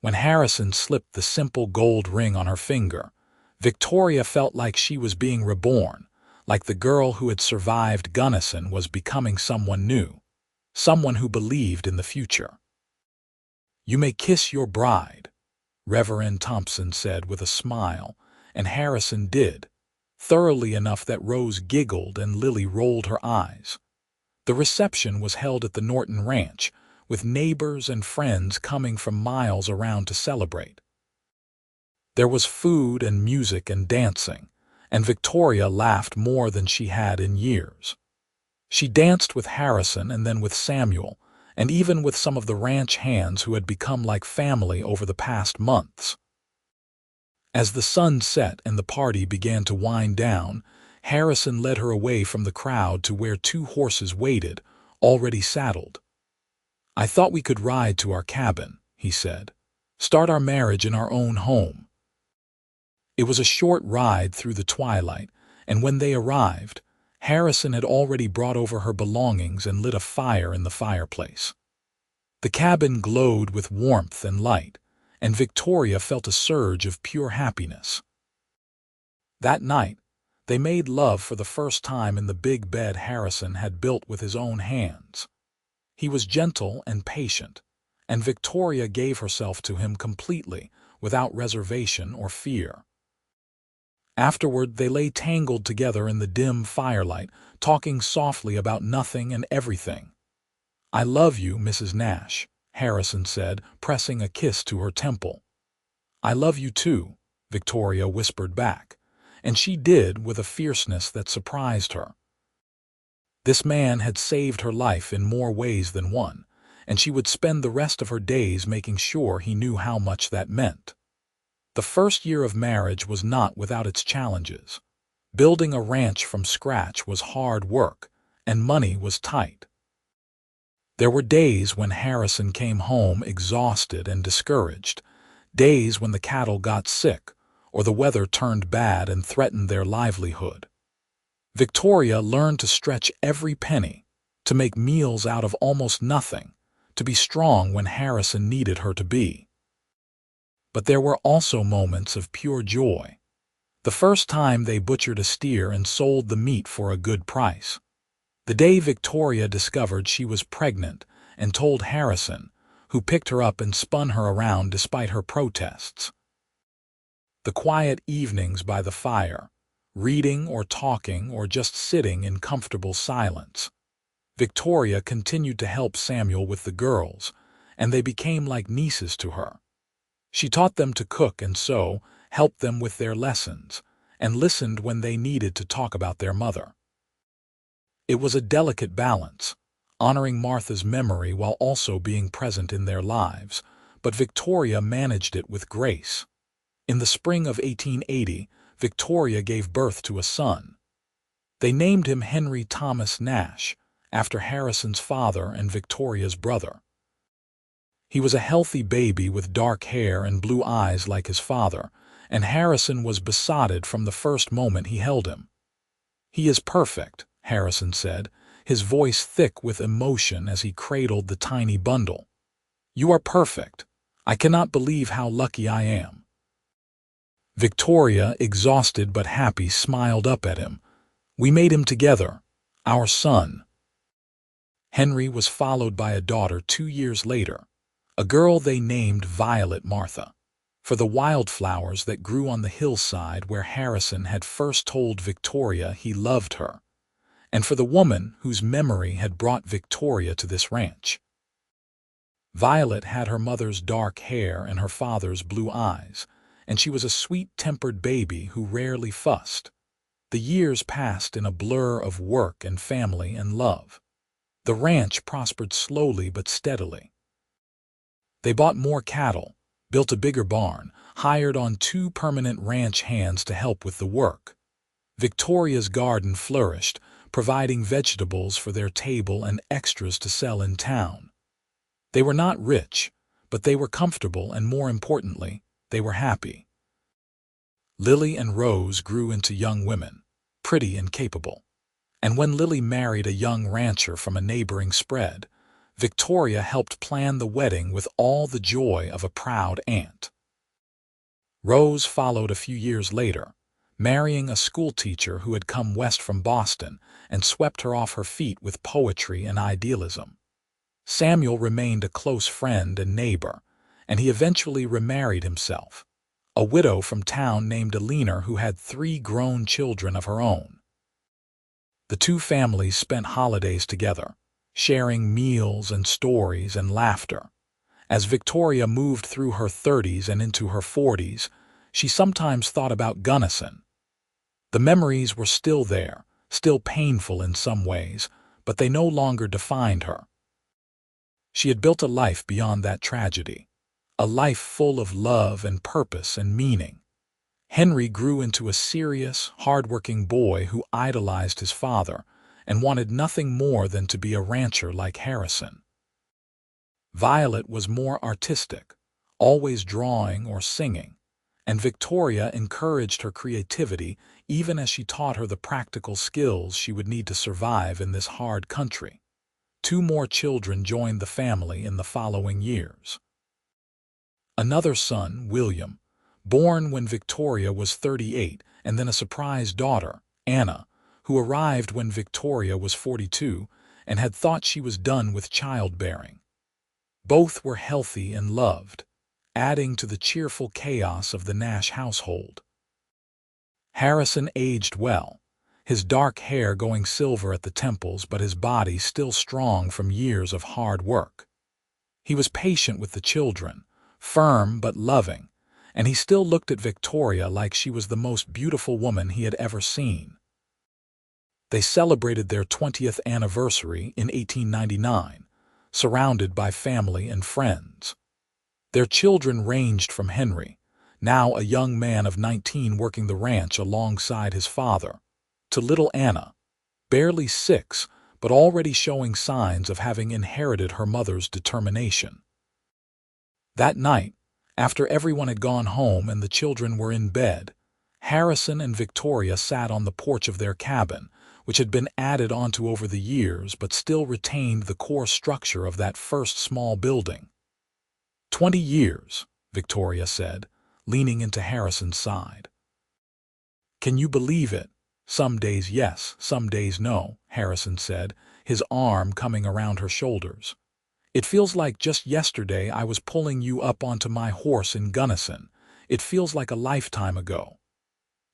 When Harrison slipped the simple gold ring on her finger, Victoria felt like she was being reborn, like the girl who had survived Gunnison was becoming someone new, someone who believed in the future. "You may kiss your bride," Reverend Thompson said with a smile, and Harrison did, thoroughly enough that Rose giggled and Lily rolled her eyes. The reception was held at the Norton Ranch, with neighbors and friends coming from miles around to celebrate. There was food and music and dancing, and Victoria laughed more than she had in years. She danced with Harrison and then with Samuel, and even with some of the ranch hands who had become like family over the past months. As the sun set and the party began to wind down, Harrison led her away from the crowd to where 2 horses waited, already saddled. "I thought we could ride to our cabin," he said. "Start our marriage in our own home." It was a short ride through the twilight, and when they arrived, Harrison had already brought over her belongings and lit a fire in the fireplace. The cabin glowed with warmth and light, and Victoria felt a surge of pure happiness. That night, they made love for the first time in the big bed Harrison had built with his own hands. He was gentle and patient, and Victoria gave herself to him completely, without reservation or fear. Afterward, they lay tangled together in the dim firelight, talking softly about nothing and everything. "I love you, Mrs. Nash," Harrison said, pressing a kiss to her temple. "I love you too," Victoria whispered back, and she did with a fierceness that surprised her. This man had saved her life in more ways than one, and she would spend the rest of her days making sure he knew how much that meant. The first year of marriage was not without its challenges. Building a ranch from scratch was hard work, and money was tight. There were days when Harrison came home exhausted and discouraged, days when the cattle got sick, or the weather turned bad and threatened their livelihood. Victoria learned to stretch every penny, to make meals out of almost nothing, to be strong when Harrison needed her to be. But there were also moments of pure joy. The first time they butchered a steer and sold the meat for a good price. The day Victoria discovered she was pregnant and told Harrison, who picked her up and spun her around despite her protests. The quiet evenings by the fire, reading or talking or just sitting in comfortable silence. Victoria continued to help Samuel with the girls, and they became like nieces to her. She taught them to cook and sew, helped them with their lessons, and listened when they needed to talk about their mother. It was a delicate balance, honoring Martha's memory while also being present in their lives, but Victoria managed it with grace. In the spring of 1880, Victoria gave birth to a son. They named him Henry Thomas Nash, after Harrison's father and Victoria's brother. He was a healthy baby with dark hair and blue eyes like his father, and Harrison was besotted from the first moment he held him. "He is perfect," Harrison said, his voice thick with emotion as he cradled the tiny bundle. "You are perfect. I cannot believe how lucky I am." Victoria, exhausted but happy, smiled up at him. "We made him together, our son." Henry was followed by a daughter 2 years later, a girl they named Violet Martha, for the wildflowers that grew on the hillside where Harrison had first told Victoria he loved her, and for the woman whose memory had brought Victoria to this ranch. Violet had her mother's dark hair and her father's blue eyes, and she was a sweet-tempered baby who rarely fussed. The years passed in a blur of work and family and love. The ranch prospered slowly but steadily. They bought more cattle, built a bigger barn, hired on 2 permanent ranch hands to help with the work. Victoria's garden flourished, providing vegetables for their table and extras to sell in town. They were not rich, but they were comfortable and, more importantly, they were happy. Lily and Rose grew into young women, pretty and capable. And when Lily married a young rancher from a neighboring spread, Victoria helped plan the wedding with all the joy of a proud aunt. Rose followed a few years later, marrying a schoolteacher who had come west from Boston and swept her off her feet with poetry and idealism. Samuel remained a close friend and neighbor, and he eventually remarried himself, a widow from town named Alina who had 3 grown children of her own. The 2 families spent holidays together, sharing meals and stories and laughter. As Victoria moved through her 30s and into her 40s, she sometimes thought about Gunnison. The memories were still there, still painful in some ways, but they no longer defined her. She had built a life beyond that tragedy, a life full of love and purpose and meaning. Henry grew into a serious, hard-working boy who idolized his father and wanted nothing more than to be a rancher like Harrison. Violet was more artistic, always drawing or singing, and Victoria encouraged her creativity even as she taught her the practical skills she would need to survive in this hard country. 2 more children joined the family in the following years. Another son, William, born when Victoria was 38, and then a surprise daughter, Anna, who arrived when Victoria was 42 and had thought she was done with childbearing. Both were healthy and loved, adding to the cheerful chaos of the Nash household. Harrison aged well, his dark hair going silver at the temples but his body still strong from years of hard work. He was patient with the children, firm but loving, and he still looked at Victoria like she was the most beautiful woman he had ever seen. They celebrated their 20th anniversary in 1899, surrounded by family and friends. Their children ranged from Henry, now a young man of 19 working the ranch alongside his father, to little Anna, barely 6, but already showing signs of having inherited her mother's determination. That night, after everyone had gone home and the children were in bed, Harrison and Victoria sat on the porch of their cabin, which had been added onto over the years but still retained the core structure of that first small building. 20 years, Victoria said, leaning into Harrison's side. Can you believe it? Some days yes, some days no, Harrison said, his arm coming around her shoulders. It feels like just yesterday I was pulling you up onto my horse in Gunnison. It feels like a lifetime ago.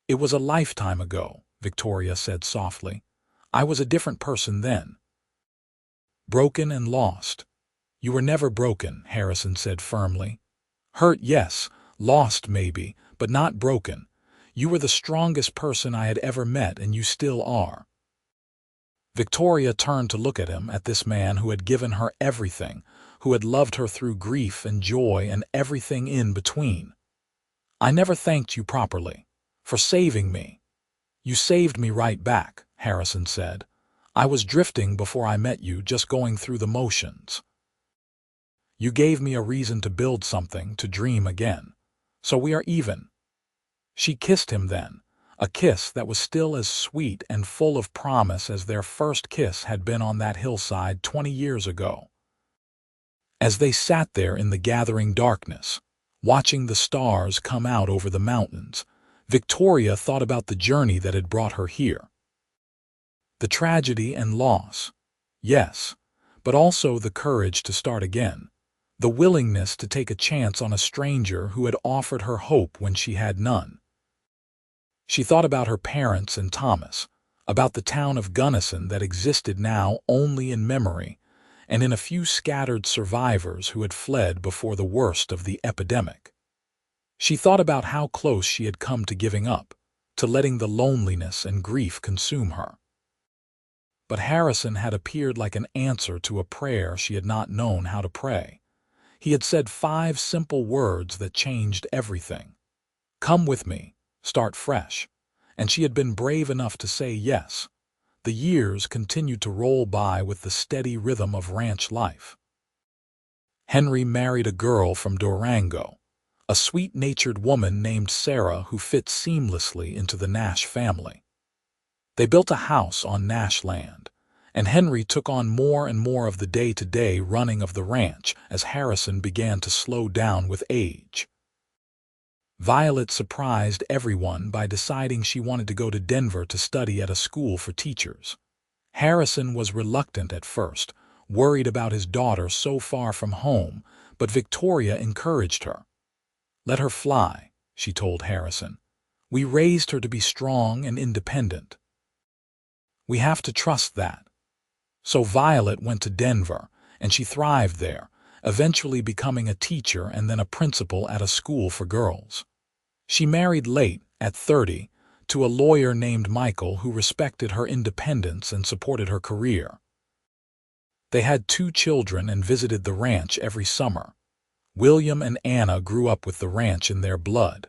It was a lifetime ago, Victoria said softly. I was a different person then. Broken and lost. You were never broken, Harrison said firmly. Hurt, yes, lost maybe, but not broken. You were the strongest person I had ever met, and you still are. Victoria turned to look at him, at this man who had given her everything, who had loved her through grief and joy and everything in between. I never thanked you properly. For saving me. You saved me right back, Harrison said. I was drifting before I met you, just going through the motions. You gave me a reason to build something, to dream again. So we are even. She kissed him then, a kiss that was still as sweet and full of promise as their first kiss had been on that hillside 20 years ago. As they sat there in the gathering darkness, watching the stars come out over the mountains, Victoria thought about the journey that had brought her here. The tragedy and loss, yes, but also the courage to start again, the willingness to take a chance on a stranger who had offered her hope when she had none. She thought about her parents and Thomas, about the town of Gunnison that existed now only in memory, and in a few scattered survivors who had fled before the worst of the epidemic. She thought about how close she had come to giving up, to letting the loneliness and grief consume her. But Harrison had appeared like an answer to a prayer she had not known how to pray. He had said 5 simple words that changed everything. Come with me, start fresh. And she had been brave enough to say yes. The years continued to roll by with the steady rhythm of ranch life. Henry married a girl from Durango, a sweet-natured woman named Sarah who fit seamlessly into the Nash family. They built a house on Nash land, and Henry took on more and more of the day-to-day running of the ranch as Harrison began to slow down with age. Violet surprised everyone by deciding she wanted to go to Denver to study at a school for teachers. Harrison was reluctant at first, worried about his daughter so far from home, but Victoria encouraged her. Let her fly, she told Harrison. We raised her to be strong and independent. We have to trust that. So Violet went to Denver, and she thrived there, eventually becoming a teacher and then a principal at a school for girls. She married late, at 30, to a lawyer named Michael who respected her independence and supported her career. They had 2 children and visited the ranch every summer. William and Anna grew up with the ranch in their blood.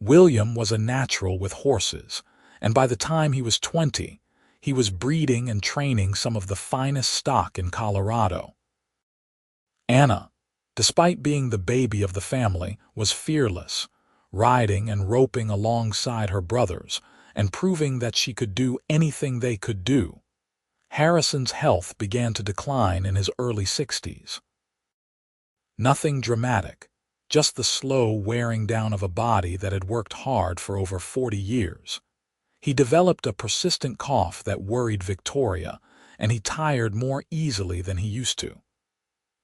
William was a natural with horses, and by the time he was 20, he was breeding and training some of the finest stock in Colorado. Anna, despite being the baby of the family, was fearless, riding and roping alongside her brothers and proving that she could do anything they could do. Harrison's health began to decline in his early 60s. Nothing dramatic, just the slow wearing down of a body that had worked hard for over 40 years. He developed a persistent cough that worried Victoria, and he tired more easily than he used to.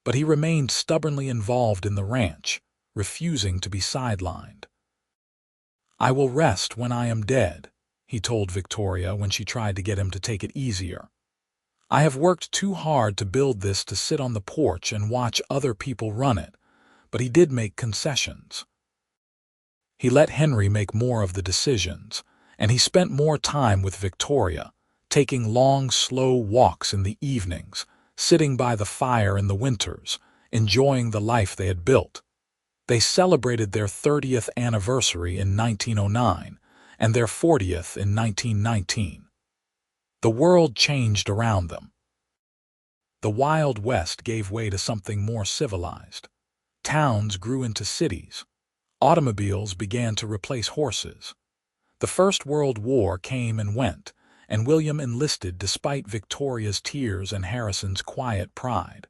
But he remained stubbornly involved in the ranch, refusing to be sidelined. "I will rest when I am dead," he told Victoria when she tried to get him to take it easier. "I have worked too hard to build this to sit on the porch and watch other people run it," but he did make concessions. He let Henry make more of the decisions, and he spent more time with Victoria, taking long, slow walks in the evenings, sitting by the fire in the winters, enjoying the life they had built. They celebrated their 30th anniversary in 1909 and their 40th in 1919. The world changed around them. The Wild West gave way to something more civilized. Towns grew into cities. Automobiles began to replace horses. The First World War came and went, and William enlisted despite Victoria's tears and Harrison's quiet pride.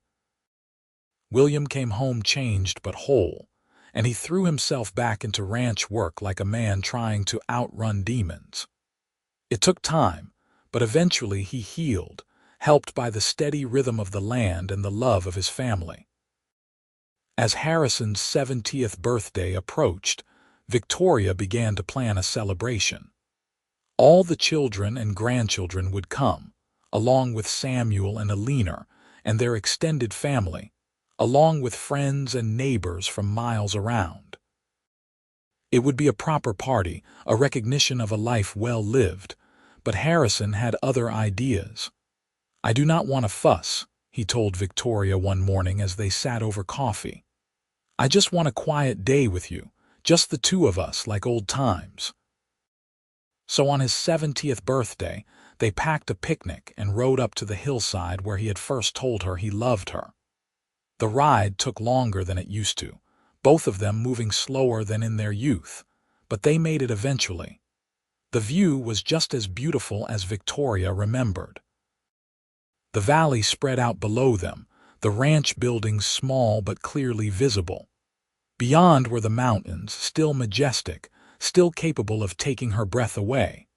William came home changed but whole, and he threw himself back into ranch work like a man trying to outrun demons. It took time, but eventually he healed, helped by the steady rhythm of the land and the love of his family. As Harrison's 70th birthday approached, Victoria began to plan a celebration. All the children and grandchildren would come, along with Samuel and Alina and their extended family, along with friends and neighbors from miles around. It would be a proper party, a recognition of a life well lived, but Harrison had other ideas. "I do not want a fuss," he told Victoria one morning as they sat over coffee. "I just want a quiet day with you, just the 2 of us like old times." So on his 70th birthday, they packed a picnic and rode up to the hillside where he had first told her he loved her. The ride took longer than it used to, both of them moving slower than in their youth, but they made it eventually. The view was just as beautiful as Victoria remembered. The valley spread out below them, the ranch buildings small but clearly visible. Beyond were the mountains, still majestic, still capable of taking her breath away.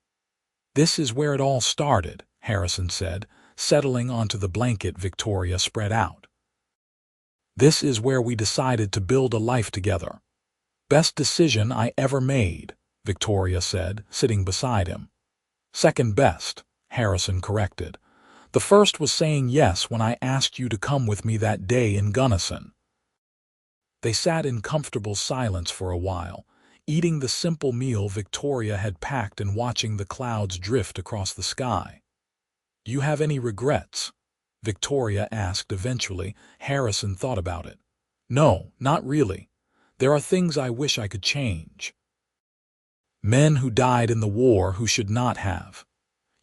"This is where it all started," Harrison said, settling onto the blanket Victoria spread out. "This is where we decided to build a life together. Best decision I ever made," Victoria said, sitting beside him. "Second best," Harrison corrected. "The first was saying yes when I asked you to come with me that day in Gunnison." They sat in comfortable silence for a while, eating the simple meal Victoria had packed and watching the clouds drift across the sky. "Do you have any regrets?" Victoria asked eventually. Harrison thought about it. "No, not really. There are things I wish I could change. Men who died in the war who should not have.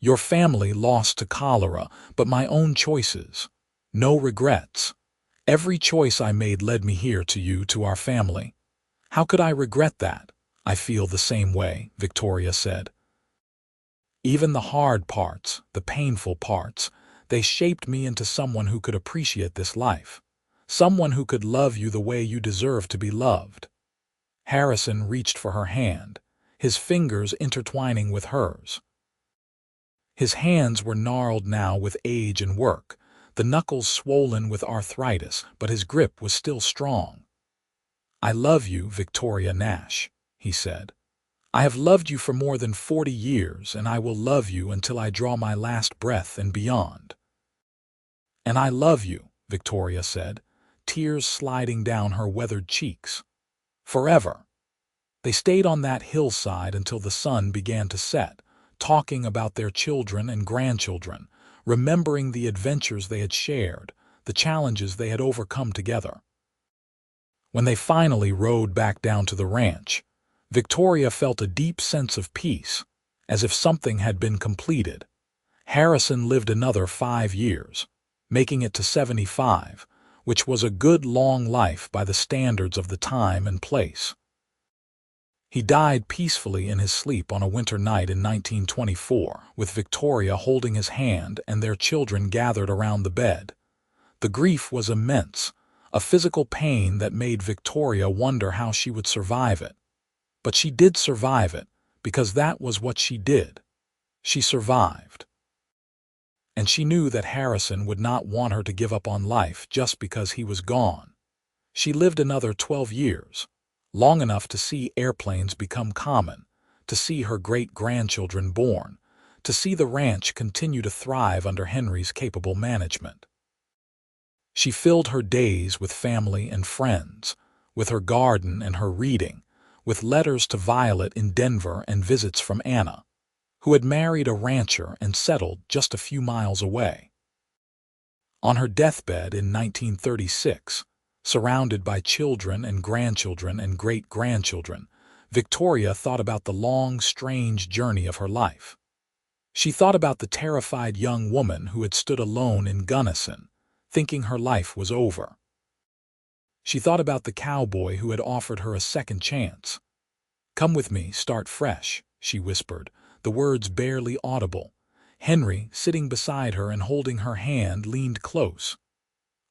Your family lost to cholera, but my own choices. No regrets. Every choice I made led me here to you, to our family. How could I regret that?" "I feel the same way," Victoria said. "Even the hard parts, the painful parts, they shaped me into someone who could appreciate this life. Someone who could love you the way you deserve to be loved." Harrison reached for her hand, his fingers intertwining with hers. His hands were gnarled now with age and work, the knuckles swollen with arthritis, but his grip was still strong. "I love you, Victoria Nash," he said. "I have loved you for more than 40 years, and I will love you until I draw my last breath and beyond." "And I love you," Victoria said, tears sliding down her weathered cheeks. "Forever." They stayed on that hillside until the sun began to set, talking about their children and grandchildren, remembering the adventures they had shared, the challenges they had overcome together. When they finally rode back down to the ranch, Victoria felt a deep sense of peace, as if something had been completed. Harrison lived another 5 years, making it to 75, which was a good long life by the standards of the time and place. He died peacefully in his sleep on a winter night in 1924, with Victoria holding his hand and their children gathered around the bed. The grief was immense, a physical pain that made Victoria wonder how she would survive it. But she did survive it, because that was what she did. She survived. And she knew that Harrison would not want her to give up on life just because he was gone. She lived another 12 years, long enough to see airplanes become common, to see her great-grandchildren born, to see the ranch continue to thrive under Henry's capable management. She filled her days with family and friends, with her garden and her reading, with letters to Violet in Denver and visits from Anna, who had married a rancher and settled just a few miles away. On her deathbed in 1936, surrounded by children and grandchildren and great-grandchildren, Victoria thought about the long, strange journey of her life. She thought about the terrified young woman who had stood alone in Gunnison, thinking her life was over. She thought about the cowboy who had offered her a second chance. "Come with me, start fresh," she whispered, the words barely audible. Henry, sitting beside her and holding her hand, leaned close.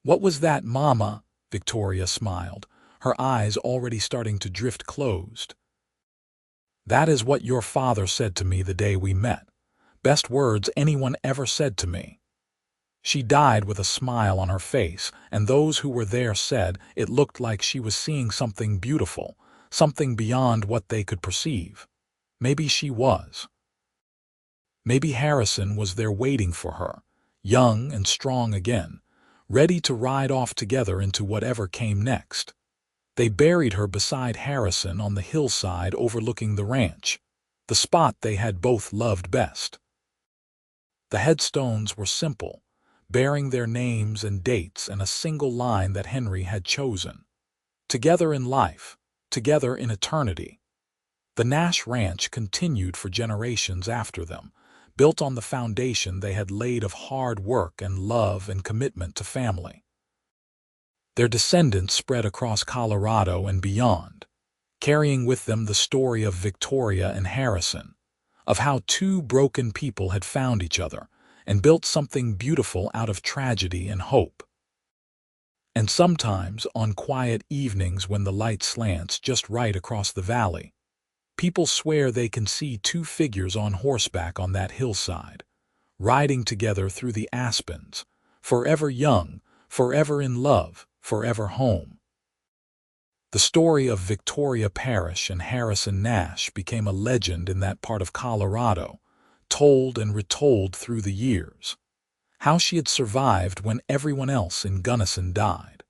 "What was that, Mama?" Victoria smiled, her eyes already starting to drift closed. "That is what your father said to me the day we met. Best words anyone ever said to me." She died with a smile on her face, and those who were there said it looked like she was seeing something beautiful, something beyond what they could perceive. Maybe she was. Maybe Harrison was there waiting for her, young and strong again, ready to ride off together into whatever came next. They buried her beside Harrison on the hillside overlooking the ranch, the spot they had both loved best. The headstones were simple, bearing their names and dates and a single line that Henry had chosen. Together in life, together in eternity. The Nash Ranch continued for generations after them, built on the foundation they had laid of hard work and love and commitment to family. Their descendants spread across Colorado and beyond, carrying with them the story of Victoria and Harrison, of how two broken people had found each other and built something beautiful out of tragedy and hope. And sometimes, on quiet evenings when the light slants just right across the valley, people swear they can see two figures on horseback on that hillside, riding together through the aspens, forever young, forever in love, forever home. The story of Victoria Parish and Harrison Nash became a legend in that part of Colorado, told and retold through the years. How she had survived when everyone else in Gunnison died.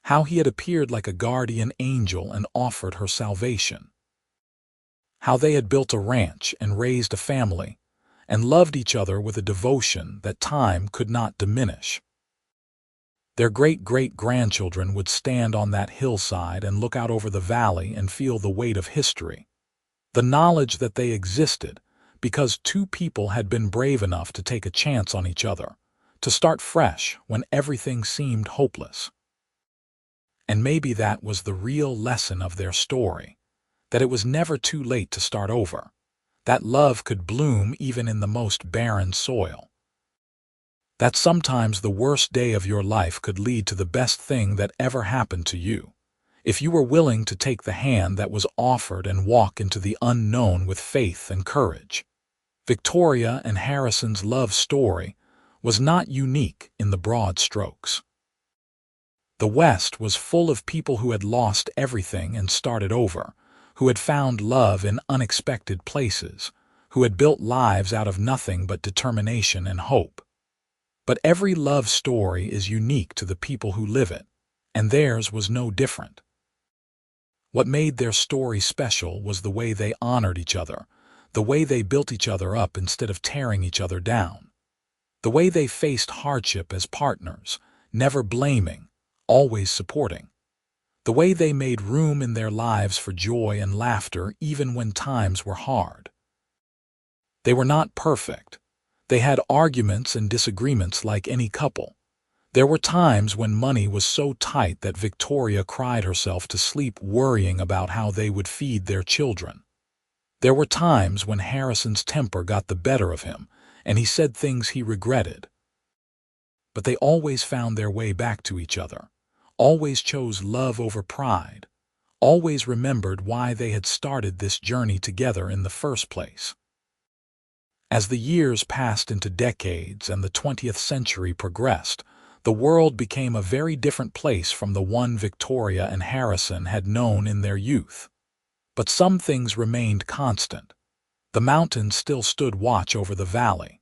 How he had appeared like a guardian angel and offered her salvation. How they had built a ranch and raised a family, and loved each other with a devotion that time could not diminish. Their great-great-grandchildren would stand on that hillside and look out over the valley and feel the weight of history. The knowledge that they existed because two people had been brave enough to take a chance on each other, to start fresh when everything seemed hopeless. And maybe that was the real lesson of their story, that it was never too late to start over, that love could bloom even in the most barren soil. That sometimes the worst day of your life could lead to the best thing that ever happened to you, if you were willing to take the hand that was offered and walk into the unknown with faith and courage. Victoria and Harrison's love story was not unique in the broad strokes. The West was full of people who had lost everything and started over, who had found love in unexpected places, who had built lives out of nothing but determination and hope. But every love story is unique to the people who live it, and theirs was no different. What made their story special was the way they honored each other, the way they built each other up instead of tearing each other down, the way they faced hardship as partners, never blaming, always supporting, the way they made room in their lives for joy and laughter even when times were hard. They were not perfect. They had arguments and disagreements like any couple. There were times when money was so tight that Victoria cried herself to sleep worrying about how they would feed their children. There were times when Harrison's temper got the better of him, and he said things he regretted. But they always found their way back to each other, always chose love over pride, always remembered why they had started this journey together in the first place. As the years passed into decades and the 20th century progressed, the world became a very different place from the one Victoria and Harrison had known in their youth. But some things remained constant. The mountains still stood watch over the valley.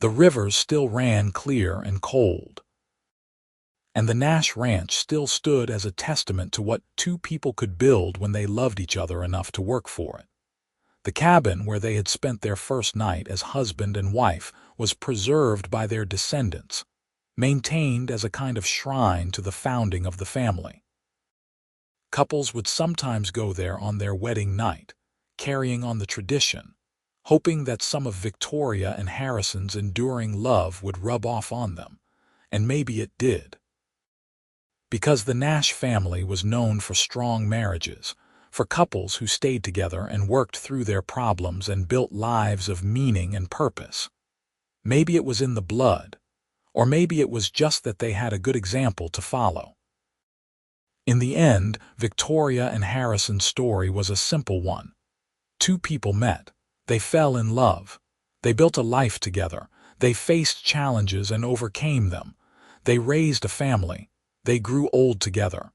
The rivers still ran clear and cold. And the Nash Ranch still stood as a testament to what two people could build when they loved each other enough to work for it. The cabin where they had spent their first night as husband and wife was preserved by their descendants, maintained as a kind of shrine to the founding of the family. Couples would sometimes go there on their wedding night, carrying on the tradition, hoping that some of Victoria and Harrison's enduring love would rub off on them, and maybe it did. Because the Nash family was known for strong marriages, for couples who stayed together and worked through their problems and built lives of meaning and purpose. Maybe it was in the blood, or maybe it was just that they had a good example to follow. In the end, Victoria and Harrison's story was a simple one. Two people met. They fell in love. They built a life together. They faced challenges and overcame them. They raised a family. They grew old together.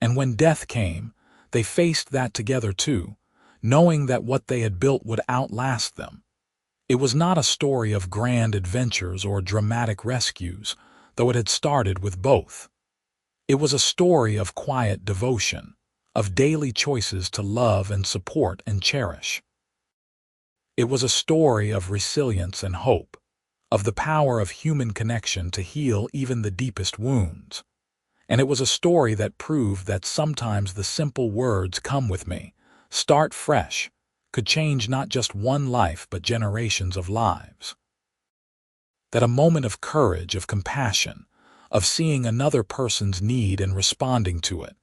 And when death came, they faced that together too, knowing that what they had built would outlast them. It was not a story of grand adventures or dramatic rescues, though it had started with both. It was a story of quiet devotion, of daily choices to love and support and cherish. It was a story of resilience and hope, of the power of human connection to heal even the deepest wounds. And it was a story that proved that sometimes the simple words "come with me, start fresh," could change not just one life but generations of lives. That a moment of courage, of compassion, of seeing another person's need and responding to it,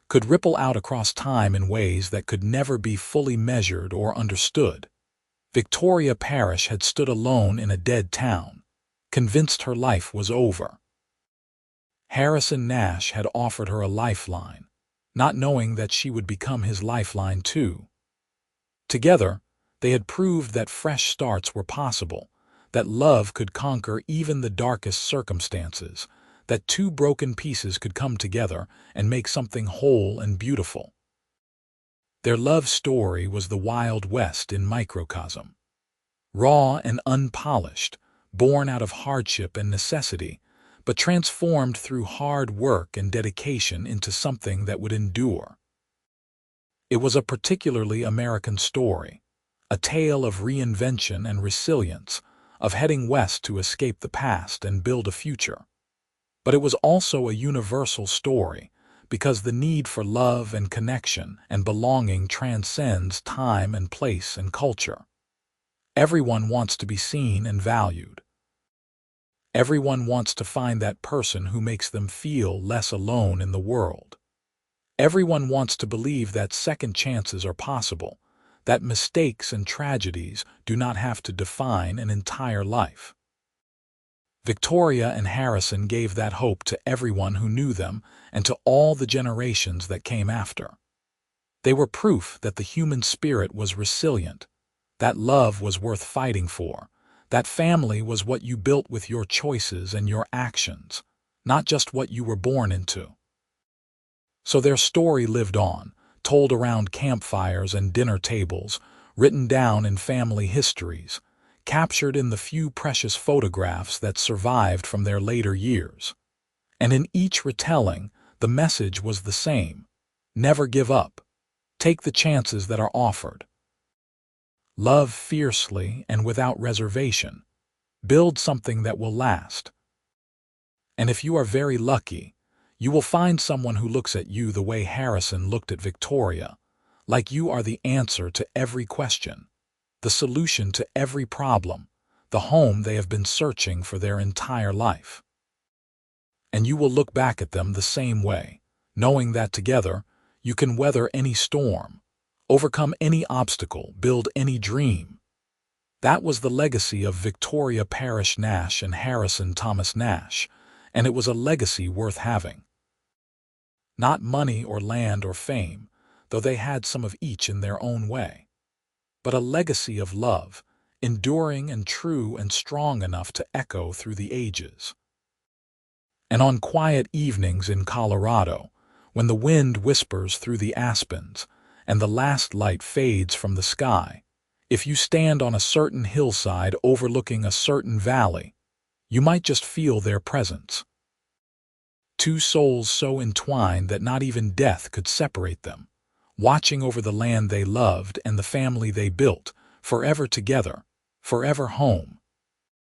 could ripple out across time in ways that could never be fully measured or understood. Victoria Parish had stood alone in a dead town, convinced her life was over. Harrison Nash had offered her a lifeline, not knowing that she would become his lifeline too. Together, they had proved that fresh starts were possible, that love could conquer even the darkest circumstances, that two broken pieces could come together and make something whole and beautiful. Their love story was the Wild West in microcosm. Raw and unpolished, born out of hardship and necessity, but transformed through hard work and dedication into something that would endure. It was a particularly American story, a tale of reinvention and resilience, of heading west to escape the past and build a future. But it was also a universal story, because the need for love and connection and belonging transcends time and place and culture. Everyone wants to be seen and valued. Everyone wants to find that person who makes them feel less alone in the world. Everyone wants to believe that second chances are possible, that mistakes and tragedies do not have to define an entire life. Victoria and Harrison gave that hope to everyone who knew them and to all the generations that came after. They were proof that the human spirit was resilient, that love was worth fighting for, that family was what you built with your choices and your actions, not just what you were born into. So their story lived on, told around campfires and dinner tables, written down in family histories, captured in the few precious photographs that survived from their later years. And in each retelling, the message was the same: never give up. Take the chances that are offered. Love fiercely and without reservation. Build something that will last. And if you are very lucky, you will find someone who looks at you the way Harrison looked at Victoria, like you are the answer to every question, the solution to every problem, the home they have been searching for their entire life. And you will look back at them the same way, knowing that together you can weather any storm, overcome any obstacle, build any dream. That was the legacy of Victoria Parish Nash and Harrison Thomas Nash, and it was a legacy worth having. Not money or land or fame, though they had some of each in their own way, but a legacy of love, enduring and true and strong enough to echo through the ages. And on quiet evenings in Colorado, when the wind whispers through the aspens and the last light fades from the sky, if you stand on a certain hillside overlooking a certain valley, you might just feel their presence. Two souls so entwined that not even death could separate them, watching over the land they loved and the family they built, forever together, forever home.